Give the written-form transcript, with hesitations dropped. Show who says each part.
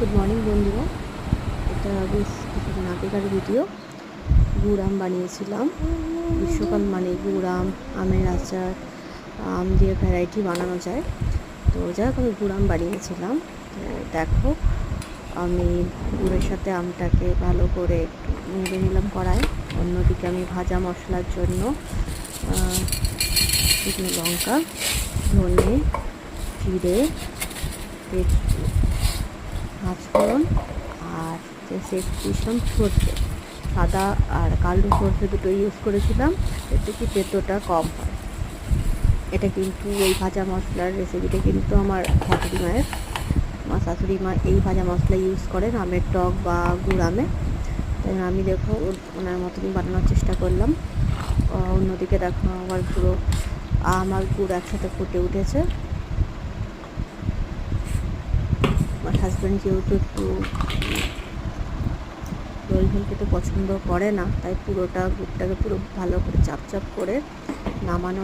Speaker 1: Good morning বন্ধুরা। এটা বেশ কিছুদিন আগেকার ভিডিও। গুড় আম বানিয়েছিলাম গ্রীষ্মকাল, মানে গুড় আম, আমের আচার, আম দিয়ে ভ্যারাইটি বানানো যায়। তো যাই হোক, আমি গুড় আম বানিয়েছিলাম। তো দেখো, আমি গুড়ের সাথে আমটাকে ভালো করে একটু নেড়ে নিলাম কড়ায়। অন্যদিকে আমি ভাজা মশলার জন্য শুকনো লঙ্কা, ধনে, জিরে, পাঁচফোড়ন আর দিয়েছিলাম সর্ষে, সাদা আর কালো সর্ষে দুটো ইউজ করেছিলাম, এতে কি তেঁতোটা কম হয়। এটা কিন্তু এই ভাজা মশলার রেসিপিটা কিন্তু আমার শাশুড়ি মায়ের, আমার শাশুড়ি মা এই ভাজা মশলা ইউজ করেন আমের টক বা গুড় আমে। তাই আমি দেখো ওনার মতনই বানানোর চেষ্টা করলাম। অন্যদিকে দেখো আমার পুরো আম আর গুড় একসাথে ফুটে উঠেছে। আমার হাজব্যান্ড যেহেতু একটু ঝোল ঝোল খেতে পছন্দ করে না, তাই পুরোটা গুড়টাকে পুরো ভালো করে চাপ চাপ করে নামানো